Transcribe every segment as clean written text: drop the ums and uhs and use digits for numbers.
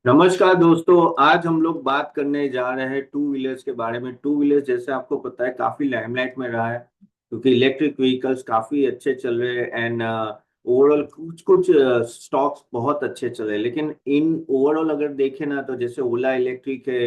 नमस्कार दोस्तों। आज हम लोग बात करने जा रहे हैं टू व्हीलर्स के बारे में। टू व्हीलर्स जैसे आपको पता है काफी लाइमलाइट में रहा है क्योंकि इलेक्ट्रिक व्हीकल्स काफी अच्छे चल रहे हैं एंड ओवरऑल कुछ कुछ स्टॉक्स बहुत अच्छे चल रहे हैं। लेकिन इन ओवरऑल अगर देखें ना तो जैसे ओला इलेक्ट्रिक है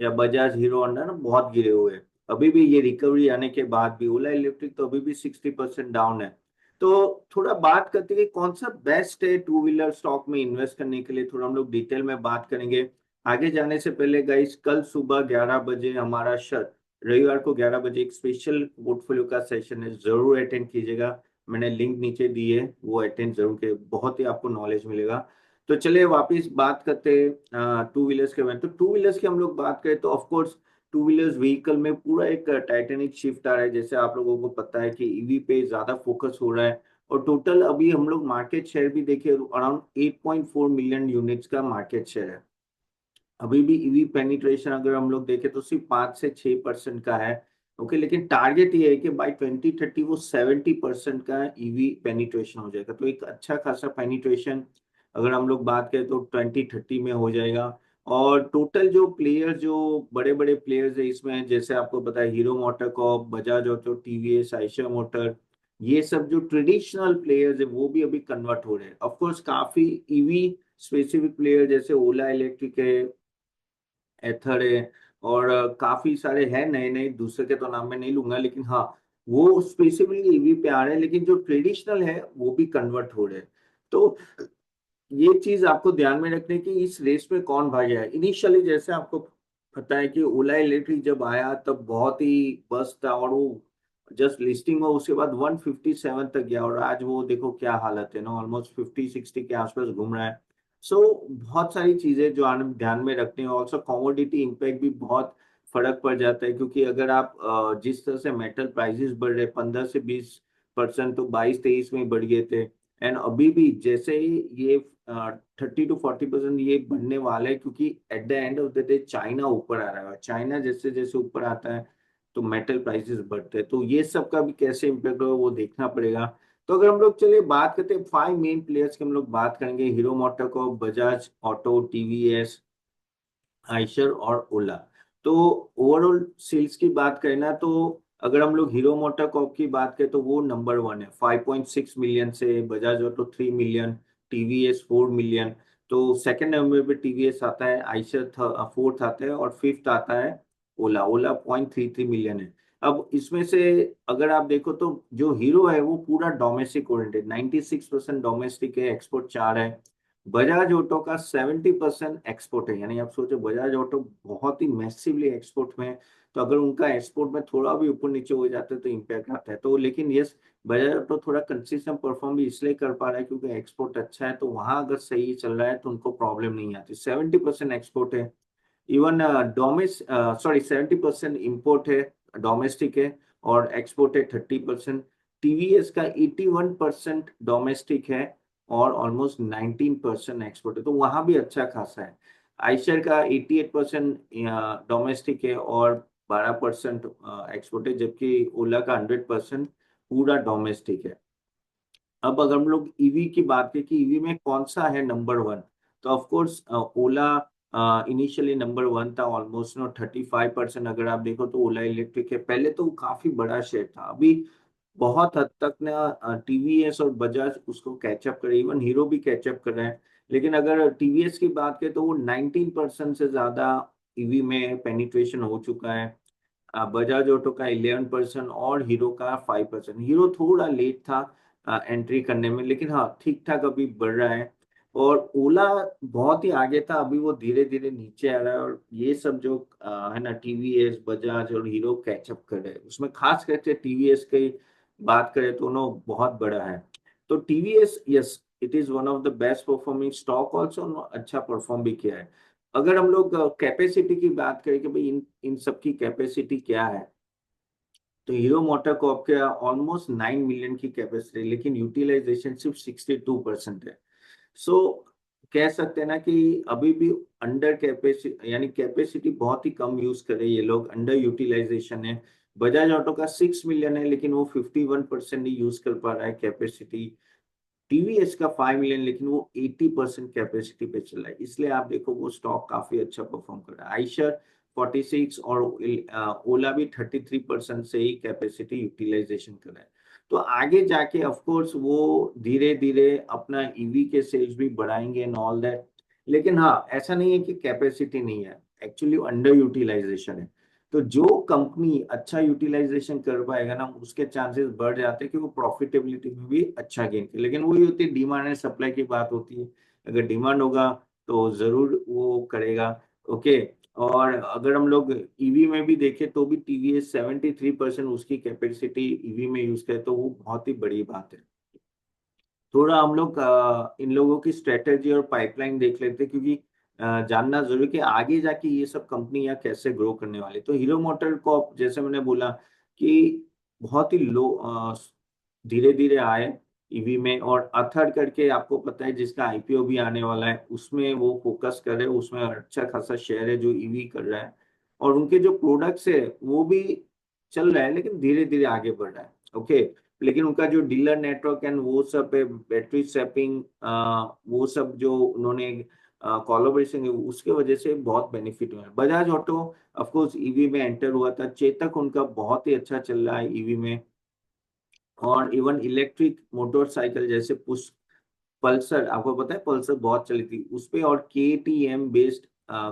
या बजाज हीरो होंडा ना बहुत गिरे हुए हैं। अभी भी ये रिकवरी आने के बाद भी ओला इलेक्ट्रिक तो अभी भी 60% डाउन है। तो थोड़ा बात करते हैं कि कौन सा बेस्ट है टू व्हीलर स्टॉक में इन्वेस्ट करने के लिए, थोड़ा हम लोग डिटेल में बात करेंगे। आगे जाने से पहले गाइस, कल सुबह 11 बजे हमारा रविवार को 11 बजे एक स्पेशल पोर्टफोलियो का सेशन है, जरूर अटेंड कीजिएगा। मैंने लिंक नीचे दी है, वो अटेंड जरूर कीजिए, बहुत ही आपको नॉलेज मिलेगा। तो चलिए वापिस बात करते हैं टू व्हीलर्स के बारे में। तो टू व्हीलर्स की हम लोग बात करें तो ऑफकोर्स टू व्हीलर्स व्हीकल में पूरा एक टाइटेनिक शिफ्ट आ रहा है। जैसे आप लोगों को पता है कि ईवी पे ज्यादा फोकस हो रहा है और टोटल अभी हम लोग मार्केट शेयर भी देखे अराउंड 8.4 मिलियन यूनिट्स का मार्केट शेयर है। अभी भी ईवी पेनिट्रेशन अगर हम लोग देखें तो सिर्फ 5 से 6% का है। ओके, लेकिन टारगेट ये है कि बाय 2030 वो 70% का ईवी पेनिट्रेशन हो जाएगा। तो एक अच्छा खासा पेनिट्रेशन अगर हम लोग बात करें तो 2030 में हो जाएगा। और टोटल जो प्लेयर, जो बड़े बड़े प्लेयर्स है इसमें, जैसे आपको पता है हीरो मोटरकॉर्प, बजाज ऑटो, टीवीएस, आयशर मोटर, ये सब जो ट्रेडिशनल प्लेयर्स है वो भी अभी कन्वर्ट हो रहे हैं। ऑफकोर्स काफी ईवी स्पेसिफिक प्लेयर जैसे ओला इलेक्ट्रिक है, एथर है और काफी सारे हैं नए नए, दूसरे के तो नाम मैं नहीं लूंगा, लेकिन हाँ वो स्पेसिफिकली ईवी पे आ रहे हैं। लेकिन जो ट्रेडिशनल है वो भी कन्वर्ट हो रहे हैं। तो ये चीज आपको ध्यान में रखने की, इस रेस में कौन भागेगा। इनिशियली जैसे आपको पता है कि ओला इलेक्ट्रिक जब आया तब बहुत ही बस था और वो जस्ट लिस्टिंग हुआ, उसके बाद 157 तक गया और आज वो देखो क्या हालत है ना, ऑलमोस्ट 50-60 के आसपास घूम रहा है। सो बहुत सारी चीजें जो ध्यान में रखनी है। ऑल्सो कॉमोडिटी इम्पैक्ट भी बहुत फर्क पड़ जाता है क्योंकि अगर आप जिस तरह से मेटल प्राइसेस बढ़ रहे 15 से 20%, तो 22-23 में ही बढ़ गए थे। एंड अभी भी जैसे ही ये 30 to 40% ये बढ़ने वाला है क्योंकि at the end of the day China ऊपर आ रहा है। चाइना जैसे जैसे ऊपर आता है तो मेटल प्राइसेस बढ़ते हैं। तो ये सब का भी कैसे इम्पेक्ट होगा वो देखना पड़ेगा। तो अगर हम लोग चलिए बात करते हैं 5 मेन प्लेयर्स की, हम लोग बात करेंगे hero MotoCorp, Bajaj Auto, TVS, Eicher और ओला। तो ओवरऑल सेल्स की बात करें ना तो अगर हम लोग हीरो मोटोकॉर्प की बात करें तो वो नंबर वन है 5.6 मिलियन से, Bajaj auto 3 million, TVS 4 million. तो सेकंड नंबर पे टीवीएस आता है, आयशर फोर्थ आता है और फिफ्थ आता है ओला। ओला 0.33 मिलियन है। अब इसमें से अगर आप देखो तो जो हीरो है वो पूरा डोमेस्टिक ओरिएंटेड, 96% डोमेस्टिक है, एक्सपोर्ट 4 है। बजाज ऑटो का 70% एक्सपोर्ट है, यानी आप सोचो बजाज ऑटो बहुत ही मैसिवली एक्सपोर्ट में है। तो अगर उनका एक्सपोर्ट में थोड़ा भी ऊपर नीचे हो जाता है तो इम्पैक्ट आता है। तो लेकिन यस, बजाज ऑटो थोड़ा कंसिस्टेंट परफॉर्म भी इसलिए कर पा रहा है क्योंकि एक्सपोर्ट अच्छा है, तो वहां अगर सही चल रहा है तो उनको प्रॉब्लम नहीं आती। 70% एक्सपोर्ट है। इवन डोमेस सॉरी 70% इम्पोर्ट है, डोमेस्टिक है, और एक्सपोर्ट है 30%। टीवीएस का 81% डोमेस्टिक है और ऑलमोस्ट 19% एक्सपोर्ट है, तो वहां भी अच्छा खासा है। आइशर का 88% डोमेस्टिक है और 12% एक्सपोर्ट है, जबकि ओला का 100% पूरा डोमेस्टिक है। अब अगर हम लोग ईवी की बात करें कि ईवी में कौन सा है नंबर वन, तो of course Ola initially number one था, ऑलमोस्ट 35%। अगर आप देखो तो ओला इलेक्ट्रिक है, पहले तो वो काफी बड़ा शेयर था, अभी बहुत हद तक ना टीवीएस और बजाज उसको कैचअप करे, इवन हीरो भी कैचअप कर रहे हैं। लेकिन अगर टीवीएस की बात करें तो वो 19% से ज्यादा ईवी में पेनिट्रेशन हो चुका है। बजाज ऑटो का 11% और हीरो का 5%। हीरो थोड़ा लेट था एंट्री करने में, लेकिन हाँ ठीक ठाक अभी बढ़ रहा है। और ओला बहुत ही आगे था, अभी वो धीरे धीरे नीचे आ रहा है। और ये सब जो है ना, टीवीएस, बजाज और हीरो कैचअप कर रहे हैं। उसमें खास करके टीवीएस की बात करें तो नो बहुत बड़ा है। तो TVS, yes, it is one of the best performing stock also, अच्छा परफॉर्म भी किया है। अगर हम लोग कैपेसिटी की बात करें कि भाई इन इन सब की कैपेसिटी क्या है, तो हीरो मोटर कॉर्प के ऑलमोस्ट 9 मिलियन की कैपेसिटी, लेकिन यूटिलाइजेशन सिर्फ 62% है। सो कह सकते हैं ना कि अभी भी अंडर कैपेसिटी, यानी कैपेसिटी बहुत ही कम यूज कर रहे हैं ये लोग, अंडर यूटिलाइजेशन है। बजाज ऑटो का 6 मिलियन है लेकिन वो 51% ही यूज कर पा रहा है कैपेसिटी। टीवीएस का 5 मिलियन, लेकिन वो 80% कैपेसिटी पे चल रहा है, इसलिए आप देखो वो स्टॉक काफी अच्छा परफॉर्म कर रहा है। आइशर 46 और ओला भी 33% से ही कैपेसिटी यूटिलाइजेशन कर रहा है। तो आगे जाके ऑफ कोर्स वो धीरे धीरे अपना ईवी के सेल्स भी बढ़ाएंगे एंड ऑल दैट। लेकिन हाँ, ऐसा नहीं है कि कैपेसिटी नहीं है, एक्चुअली अंडर यूटिलाइजेशन है। तो जो कंपनी अच्छा यूटिलाइजेशन कर पाएगा ना, उसके चांसेस बढ़ जाते हैं कि वो प्रॉफिटेबिलिटी में भी अच्छा गेन करे। लेकिन वही होती है, डिमांड एंड सप्लाई की बात होती है। अगर डिमांड होगा तो जरूर वो करेगा। ओके। और अगर हम लोग ईवी में भी देखें तो भी टीवीएस 73% उसकी कैपेसिटी ईवी में यूज करे, तो वो बहुत ही बड़ी बात है। थोड़ा हम लोग इन लोगों की स्ट्रेटेजी और पाइपलाइन देख लेते हैं, क्योंकि जानना जरूरी कि आगे जाके ये सब कंपनियां कैसे ग्रो करने वाली। तो हीरो मोटर को जैसे मैंने बोला कि बहुत ही लो धीरे धीरे आए ईवी में, और अथर्ड करके आपको पता है जिसका आईपीओ भी आने वाला है, उसमें वो फोकस कर रहे हैं, उसमें अच्छा खासा शेयर है जो ईवी कर रहा है। और उनके जो प्रोडक्ट्स है वो भी चल रहा है, लेकिन धीरे धीरे आगे बढ़ रहा है। ओके। लेकिन उनका जो डीलर नेटवर्क एंड वो सब है, बैटरी स्वैपिंग, वो सब जो उन्होंने कोलैबोरेशन है, उसके वजह से बहुत बेनिफिट हुआ है। Bajaj auto of course EV में एंटर हुआ था, चेतक उनका बहुत ही अच्छा चल रहा है ईवी में। और इवन इलेक्ट्रिक मोटरसाइकिल जैसे पुश पल्सर, आपको पता है पल्सर बहुत चली थी उस पे, और केटीएम बेस्ड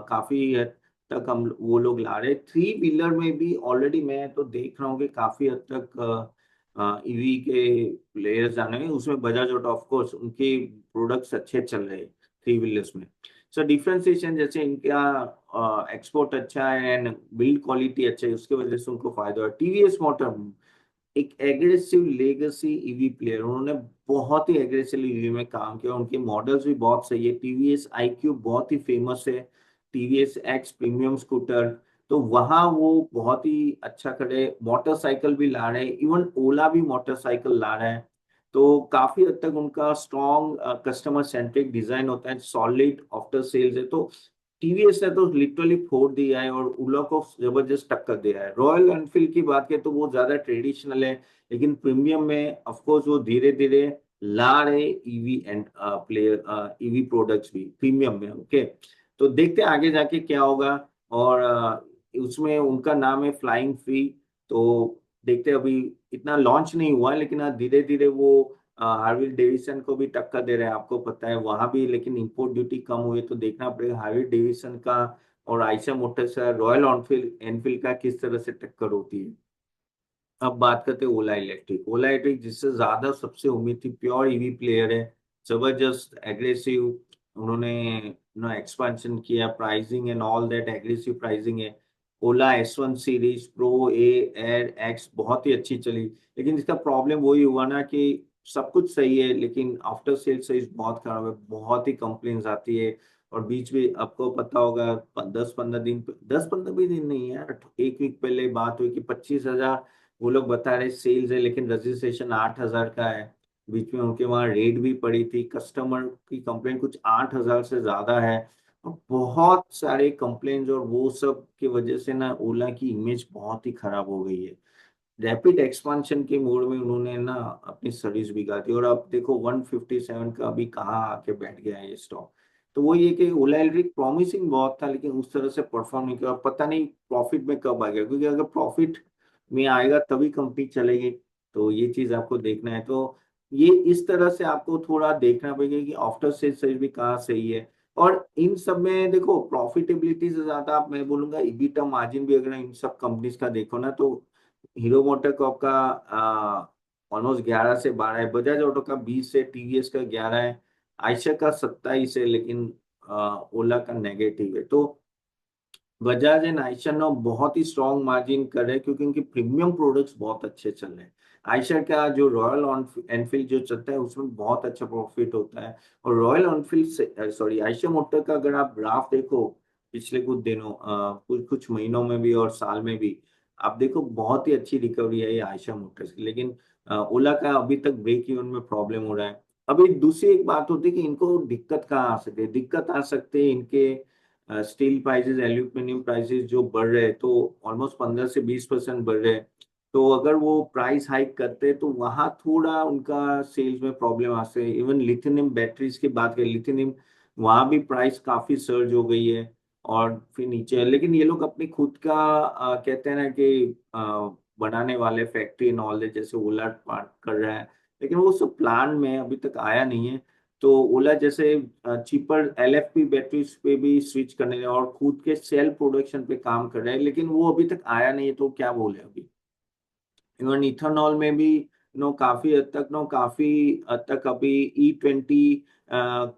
काफी हद तक हम वो लोग ला रहे। थ्री व्हीलर में भी ऑलरेडी मैं तो देख रहा हूँ कि काफी हद तक ईवी के प्लेयर्स आने में, उसमें बजाज ऑटो ऑफ कोर्स उनके प्रोडक्ट्स अच्छे चल रहे हैं थ्री व्हीलर्स में। सो डिफरेंशिएशन जैसे इनका एक्सपोर्ट अच्छा है एंड बिल्ड क्वालिटी अच्छा है, उसके वजह से उनको फायदा है। टीवीएस मोटर एक एग्रेसिव लेगेसी ईवी प्लेयर, उन्होंने बहुत ही एग्रेसिव ईवी में काम किया, उनके मॉडल्स भी बहुत सही है। टीवीएस आईक्यू बहुत ही फेमस है, टीवीएस एक्स प्रीमियम स्कूटर, तो वहां वो बहुत ही अच्छा करे। मोटरसाइकिल भी ला रहे हैं, इवन ओला भी मोटरसाइकिल ला रहा है। तो काफी हद तक उनका स्ट्रॉन्ग कस्टमर सेंट्रिक डिजाइन होता है, सॉलिड आफ्टर सेल्स है। तो टीवीएस ने तो लिटरली फोड़ दिया है और ओला को जबरदस्त टक्कर दिया है। रॉयल एनफील्ड की बात करें तो वो ज्यादा ट्रेडिशनल है, लेकिन प्रीमियम में ऑफ कोर्स वो धीरे धीरे ला रहे EV and player EV products भी प्रीमियम में। ओके। तो देखते हैं आगे जाके क्या होगा। और उसमें उनका नाम है फ्लाइंग फ्री। तो देखते हैं, अभी इतना लॉन्च नहीं हुआ है, लेकिन धीरे धीरे वो हार्वी डेविसन को भी टक्कर दे रहे हैं, आपको पता है वहां भी, लेकिन इंपोर्ट ड्यूटी कम हुई है, तो देखना पड़ेगा हार्वी डेविसन का और आयशा मोटर्स का, रॉयल एनफील्ड एनफील्ड का किस तरह से टक्कर होती है। अब बात करते हैं ओला इलेक्ट्रिक। ओला इलेक्ट्रिक जिससे ज्यादा सबसे उम्मीद थी, प्योर ईवी प्लेयर है, जबरदस्त एग्रेसिव, उन्होंने एक्सपेंशन किया, pricing and all that aggressive pricing है। ओला S1 सीरीज प्रो ए एयर एक्स बहुत ही अच्छी चली, लेकिन इसका प्रॉब्लम वही हुआ ना कि सब कुछ सही है लेकिन आफ्टर सेल सर्विस बहुत खराब है, बहुत ही कंप्लेन्स आती है। और बीच में आपको पता होगा 10-15 दिन, 10-15 भी दिन नहीं है, एक वीक पहले बात हुई कि 25,000 वो लोग बता रहे सेल्स है, लेकिन रजिस्ट्रेशन 8,000 का है। बीच में उनके वहां रेड भी पड़ी थी, कस्टमर की कंप्लेंट कुछ 8,000 से ज्यादा है। और बहुत सारे कंप्लेंट्स और वो सब की वजह से ना ओला की इमेज बहुत ही खराब हो गई है। रैपिड एक्सपांशन के मोड में उन्होंने ना अपनी सर्विस बिगाड़ दी, और अब देखो 157 का अभी कहाँ आके बैठ गया है ये स्टॉक। तो वो ये कि ओला इलेक्ट्रिक प्रॉमिसिंग बहुत था, लेकिन उस तरह से परफॉर्म नहीं किया, पता नहीं प्रॉफिट में कब आ गया, क्योंकि अगर प्रॉफिट में आएगा तभी कंपनी चलेगी। तो ये चीज आपको देखना है। तो ये इस तरह से आपको थोड़ा देखना पड़ेगा कि आफ्टर सेल सर्विस भी कहाँ सही है। और इन सब में देखो प्रॉफिटेबिलिटी से ज्यादा आप, मैं बोलूंगा ईबीटा मार्जिन भी अगर इन सब कंपनीज का देखो ना, तो हीरो मोटर कॉप का ऑलमोस्ट 11 से 12 है, बजाज ऑटो का 20 है, टीवीएस का 11 है, आयशर का 27 है, लेकिन ओला का नेगेटिव है। तो बजाज एंड आयशर ना बहुत ही स्ट्रॉन्ग मार्जिन कर रहे हैं, क्योंकि उनके प्रीमियम प्रोडक्ट्स बहुत अच्छे चल रहे हैं। आयशर का जो रॉयल एनफील्ड जो चलता है उसमें बहुत अच्छा प्रॉफिट होता है। और रॉयल एनफील्ड से सॉरी आयशर मोटर का अगर आप ग्राफ देखो पिछले कुछ दिनों कुछ कुछ महीनों में भी और साल में भी, आप देखो बहुत ही अच्छी रिकवरी है ये आयशर मोटर्स की। लेकिन ओला का अभी तक ब्रेक इवन में प्रॉब्लम हो रहा है। अभी दूसरी एक बात होती है कि इनको दिक्कत कहाँ आ सकती है, दिक्कत आ सकते हैं इनके स्टील प्राइसेस एल्यूमिनियम प्राइसेस जो बढ़ रहे हैं, तो ऑलमोस्ट 15 से 20% बढ़ रहे हैं। तो अगर वो प्राइस हाइक करते तो वहां थोड़ा उनका सेल्स में प्रॉब्लम आ सकती है। इवन लिथियम बैटरीज की बात करें, लिथियम वहां भी प्राइस काफी सर्ज हो गई है और फिर नीचे है। लेकिन ये लोग अपनी खुद का कहते हैं ना कि बनाने वाले फैक्ट्री नॉलेज जैसे ओला पार्ट कर रहा है, लेकिन वो सब प्लान में अभी तक आया नहीं है। तो ओला जैसे चीपर एलएफपी बैटरीज पे भी स्विच करने लगा और खुद के सेल प्रोडक्शन पे काम कर रहे हैं, लेकिन वो अभी तक आया नहीं है, तो क्या बोले अभी। इवन इथेनॉल में भी काफी हद तक अभी E20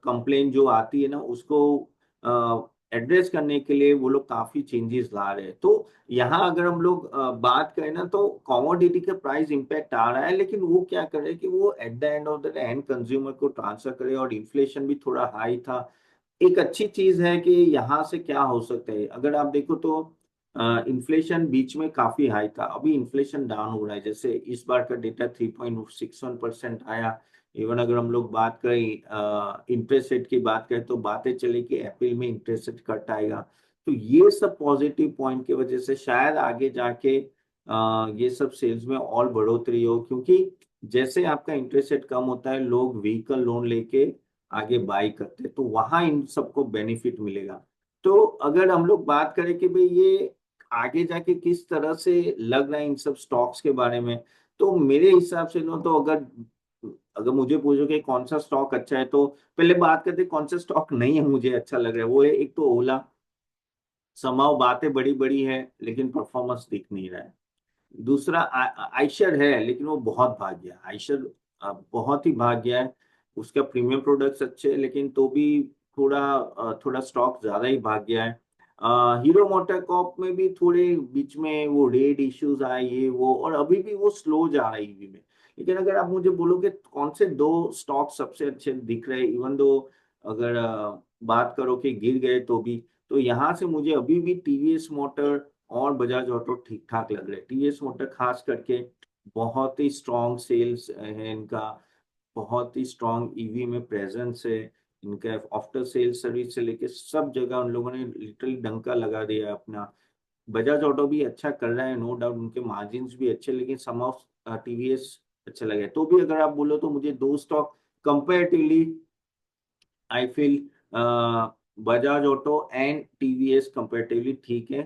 कंप्लेन जो आती है ना, उसको एड्रेस करने के लिए वो लोग काफी चेंजेस ला रहे हैं। तो यहाँ अगर हम लोग बात करें ना, तो कमोडिटी का प्राइस इम्पैक्ट आ रहा है, लेकिन वो क्या करे कि वो at the end of the end consumer को ट्रांसफर करे। और इन्फ्लेशन भी थोड़ा हाई था। एक अच्छी चीज है कि यहाँ से क्या हो सकता है, अगर आप देखो तो इन्फ्लेशन बीच में काफी हाई था, अभी इन्फ्लेशन डाउन हो रहा है। जैसे इस बार का डेटा 3.61% आया। इवन अगर हम लोग बात करें इंटरेस्ट रेट की बात करें, तो बातें चली कि अप्रैल में इंटरेस्ट रेट कट आएगा। तो ये सब पॉजिटिव पॉइंट की वजह से शायद आगे जाके ये सब सेल्स में और बढ़ोतरी हो, क्योंकि जैसे आपका इंटरेस्ट रेट कम होता है, लोग व्हीकल लोन लेके आगे बाई करते हैं, तो वहां इन सबको बेनिफिट मिलेगा। तो अगर हम लोग बात करें कि भाई ये आगे जाके किस तरह से लग रहा है इन सब स्टॉक्स के बारे में, तो मेरे हिसाब से नो, तो अगर अगर मुझे पूछो कि कौन सा स्टॉक अच्छा है, तो पहले बात करते हैं कौन सा स्टॉक नहीं है मुझे अच्छा लग रहा है। वो है एक तो ओला। समाव बातें बड़ी बड़ी है, लेकिन परफॉर्मेंस दिख नहीं रहा है। दूसरा आइशर है, लेकिन वो बहुत भाग गया आइशर, बहुत ही भाग गया है। उसका प्रीमियम प्रोडक्ट्स अच्छे हैं, लेकिन तो भी थोड़ा स्टॉक ज्यादा ही भाग गया है। हीरो मोटर कॉप में भी थोड़े बीच में वो रेड इश्यूज आए, ये वो, और अभी भी वो स्लो जा रहा है ईवी में। लेकिन अगर आप मुझे बोलोगे कौन से दो स्टॉक सबसे अच्छे दिख रहे हैं, इवन दो अगर बात करो कि गिर गए तो भी, तो यहाँ से मुझे अभी भी टीवीएस मोटर और बजाज ऑटो ठीक ठाक लग रहे हैं। टीवीएस मोटर खास करके बहुत ही स्ट्रॉन्ग सेल्स है इनका, बहुत ही स्ट्रॉन्ग ईवी में प्रेजेंस है इनका। आफ्टर सेल्स सर्विस से लेके सब जगह उन लोगों ने लिटरली डंका लगा दिया है अपना। बजाज ऑटो भी अच्छा कर रहा है, नो डाउट, उनके मार्जिन भी अच्छे, लेकिन सम ऑफ टीवीएस अच्छा लगे। तो भी अगर आप बोलो तो मुझे दो stock comparatively I feel Bajaj Auto and TVS comparatively ठीक है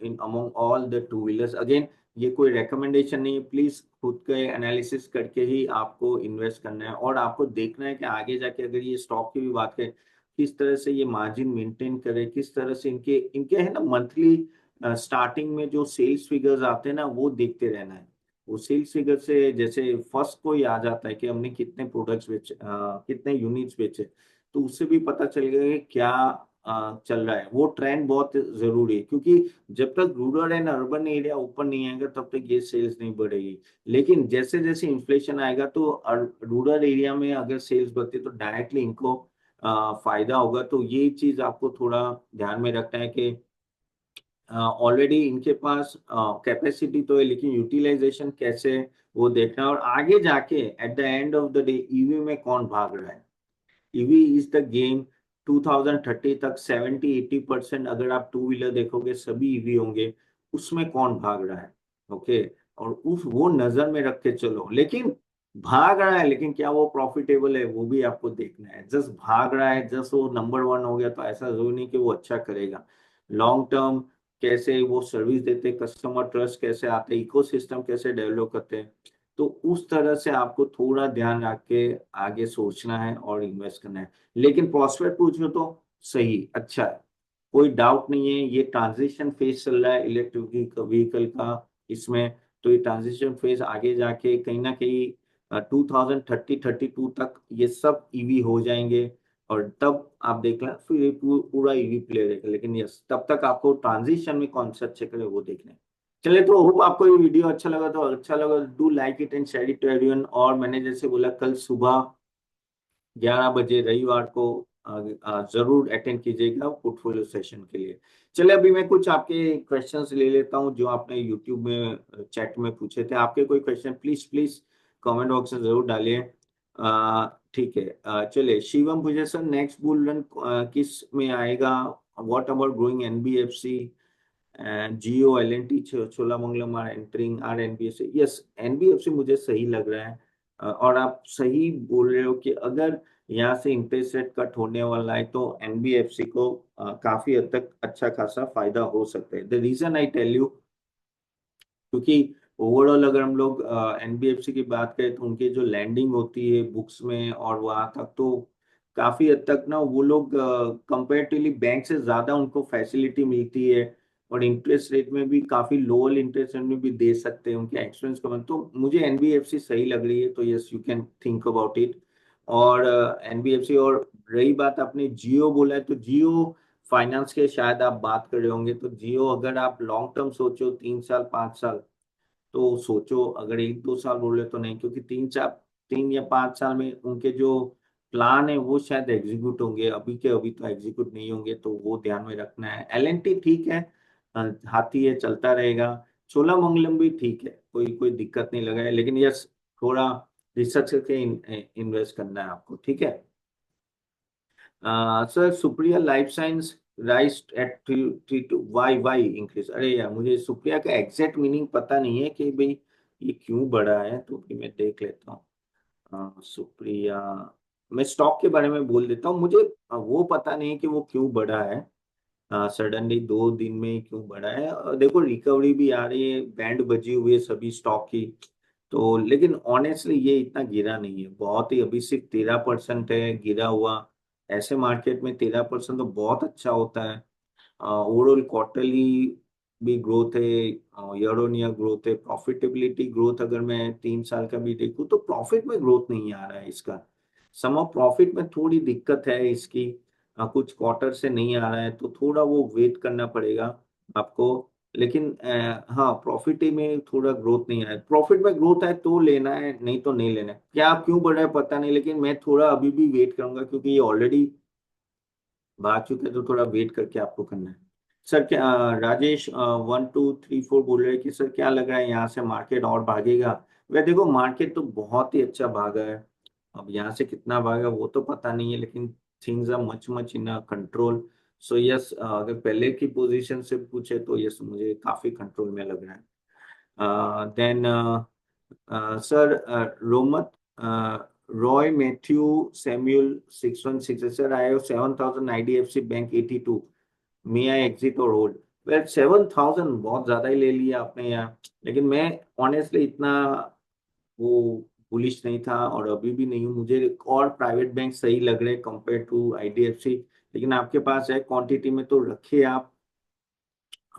in among all the two wheelers. Again, ये कोई रेकमेंडेशन नहीं है, प्लीज खुद के एनालिसिस करके ही आपको इन्वेस्ट करना है, और आपको देखना है कि आगे जाके अगर ये स्टॉक की भी बात करें, किस तरह से ये मार्जिन मेंटेन करे, किस तरह से इनके इनके है ना मंथली स्टार्टिंग में जो सेल्स फिगर्स आते हैं ना, वो देखते रहना है। वो सेल्स फिगर से जैसे फर्स्ट को ही आ जाता है कि हमने कितने प्रोडक्ट्स बेचे, कितने यूनिट्स बेचे, तो उससे भी पता चलेगा कि क्या चल रहा है। वो ट्रेंड बहुत जरूरी है, क्योंकि जब तक रूरल एंड अर्बन एरिया ऊपर नहीं आएगा, तब तक ये सेल्स नहीं बढ़ेगी। लेकिन जैसे जैसे इन्फ्लेशन आएगा, तो रूरल एरिया में अगर सेल्स बढ़ती है, तो डायरेक्टली इनको फायदा होगा। तो ये चीज आपको थोड़ा ध्यान में रखना है कि ऑलरेडी इनके पास कैपेसिटी तो है, लेकिन यूटिलाइजेशन कैसे, वो देखना है। और आगे जाके at the end of the day EV में कौन भाग रहा है। EV is the game. 2030 तक 70-80% अगर आप टू व्हीलर देखोगे सभी ईवी होंगे। उसमें कौन भाग रहा है। ओके। और उस वो नजर में रख के चलो। लेकिन भाग रहा है, लेकिन क्या वो प्रॉफिटेबल है, वो भी आपको देखना है। जस्ट भाग रहा है, जस्ट वो नंबर वन हो गया, तो ऐसा जरूर नहीं कि वो अच्छा करेगा। लॉन्ग टर्म कैसे वो सर्विस देते, कस्टमर ट्रस्ट कैसे आते, इकोसिस्टम कैसे डेवलप करते हैं, तो उस तरह से आपको थोड़ा ध्यान रख के आगे सोचना है और इन्वेस्ट करना है। लेकिन प्रॉस्पेक्ट पूछो तो सही अच्छा है, कोई डाउट नहीं है। ये ट्रांजिशन फेज चल रहा है इलेक्ट्रिक व्हीकल का इसमें। तो ये ट्रांजिशन फेज आगे जाके कहीं ना कहीं 2030-32 तक ये सब ईवी हो जाएंगे। और तब आप देखना फिर ये पूरा ईवी प्लेयर है। लेकिन यस, तब तक आपको ट्रांजिशन में कौन सा अच्छे करे वो देखना है। चलिए, तो होप आपको ये वीडियो अच्छा लगा do like it and share it to everyone. और मैंने जैसे बोला, कल सुबह 11 बजे रविवार को जरूर अटेंड कीजिएगा पोर्टफोलियो सेशन के लिए। चलिए, अभी मैं कुछ आपके क्वेश्चंस ले लेता हूं जो आपने यूट्यूब में चैट में पूछे थे। आपके कोई question please please comment box में जरूर डालिए। ठीक है। चलिए, शिवम पूछे सर नेक्स्ट बुल रन किस में आएगा, what about growing NBFC Jio, L and T, Cholamandalam are entering, are NBFC. Yes, NBFC मुझे सही लग रहा है। और आप सही बोल रहे हो कि अगर यहाँ से इंटरेस्ट रेट कट होने वाला है तो एनबीएफसी को काफी हद तक अच्छा खासा फायदा हो सकता है। The reason I tell you, क्योंकि ओवरऑल अगर हम लोग एनबीएफसी की बात करें तो उनकी जो लैंडिंग होती है बुक्स में और वहां तक, तो काफी हद तक ना वो लोग कंपेरेटिवली बैंक से ज्यादा उनको फैसिलिटी मिलती है, और इंटरेस्ट रेट में भी काफी लोअर इंटरेस्ट रेट में भी दे सकते हैं उनके एक्सपीरियंस को। तो मुझे एनबीएफसी सही लग रही है, तो yes you can think about it. और एनबीएफसी, और रही बात आपने जियो बोला है, तो जियो फाइनेंस के शायद आप बात कर रहे होंगे, तो जियो अगर आप लॉन्ग टर्म सोचो 3 साल 5 साल, तो सोचो। अगर 1 2 साल बोल रहे तो नहीं, क्योंकि 3 या 5 साल में उनके जो प्लान है वो शायद एग्जीक्यूट होंगे, अभी के अभी तो एग्जीक्यूट नहीं होंगे, तो वो ध्यान में रखना है। एल&टी ठीक है, हाथी है, चलता रहेगा। चोलामंगलम भी ठीक है, कोई कोई दिक्कत नहीं लगा है, लेकिन यस थोड़ा रिसर्च करके इन्वेस्ट करना है आपको, ठीक है। Sir, Supriya life science rise at three two why increase. अरे यार, मुझे सुप्रिया का एग्जैक्ट मीनिंग पता नहीं है कि भाई ये क्यों बढ़ा है, तो फिर मैं देख लेता हूँ। सुप्रिया, मैं स्टॉक के बारे में बोल देता हूँ। मुझे वो पता नहीं है कि वो क्यों बढ़ा है, सडनली 2 दिन में ही क्यों बढ़ा है। देखो रिकवरी भी आ रही है, बैंड बजी हुई है सभी स्टॉक की, तो लेकिन ऑनेस्टली ये इतना गिरा नहीं है, बहुत ही, अभी सिर्फ 13% है गिरा हुआ। ऐसे मार्केट में 13% तो बहुत अच्छा होता है। ओवरऑल क्वार्टरली भी ग्रोथ है, ईयर ऑन ईयर ग्रोथ है, प्रॉफिटेबिलिटी ग्रोथ अगर मैं 3 साल का भी देखूँ तो प्रॉफिट में ग्रोथ नहीं आ रहा है इसका। सम ऑफ प्रॉफिट में थोड़ी दिक्कत है इसकी, कुछ क्वार्टर से नहीं आ रहा है, तो थोड़ा वो वेट करना पड़ेगा आपको। लेकिन हाँ, प्रॉफिट में थोड़ा ग्रोथ नहीं आया। प्रॉफिट में ग्रोथ है तो लेना है, नहीं तो नहीं लेना है। क्या क्यों बढ़ा है पता नहीं, लेकिन मैं थोड़ा अभी भी वेट करूंगा, क्योंकि ये ऑलरेडी भाग चुके हैं, तो थोड़ा वेट करके आपको करना है। सर क्या राजेश 1234 बोल रहे हैं कि सर क्या लग रहा है यहाँ से मार्केट और भागेगा? वह देखो, मार्केट तो बहुत ही अच्छा भागा है। अब यहाँ से कितना भागा वो तो पता नहीं है, लेकिन things are much much in control. So yes, अगर पहले की पोजीशन से पूछे तो यस, मुझे काफी कंट्रोल में लग रहा है। देन सर, रोमत, Roy Mathew Samuel 616, sir I have 7,000 IDFC bank 82, may I exit और होल्ड? वेल, 7,000 बहुत ज्यादा ही ले लिया आपने यहाँ, लेकिन मैं ऑनेस्टली इतना वो बुलिश नहीं था, और अभी भी नहीं हूँ। मुझे और प्राइवेट बैंक सही लग रहे कंपेयर टू आईडीएफसी, लेकिन आपके पास है क्वांटिटी में तो रखिए आप।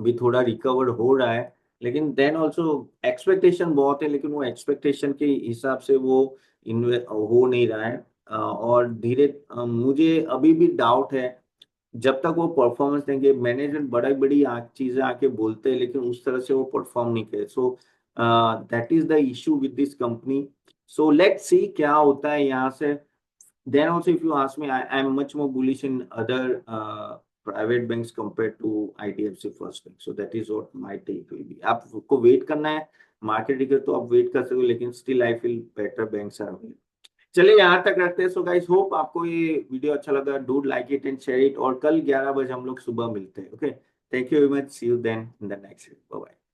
अभी थोड़ा रिकवर हो रहा है, लेकिन देन ऑल्सो एक्सपेक्टेशन बहुत है, लेकिन वो एक्सपेक्टेशन के हिसाब से वो हो नहीं रहा है। और धीरे मुझे अभी भी डाउट है, जब तक वो परफॉर्मेंस देंगे। मैनेजमेंट बड़ी बड़ी चीजें आके बोलते हैं, लेकिन उस तरह से वो परफॉर्म नहीं करे। So that is the issue with this company. So let's see क्या होता है यहाँ से। Then also, if you ask me, I'm much more bullish in other private banks compared to IDFC First Bank. So that is what my take will be. आपको wait करना है, market digger तो आप वेट कर सकते हो, लेकिन still I feel better banks are available. चलिए यहाँ तक रखते हैं। सो गाइस, होप आपको ये वीडियो अच्छा लगा। Do like it and share it, और कल 11 बजे हम लोग सुबह मिलते हैं। Okay, thank you very much, see you then in the next video, bye bye.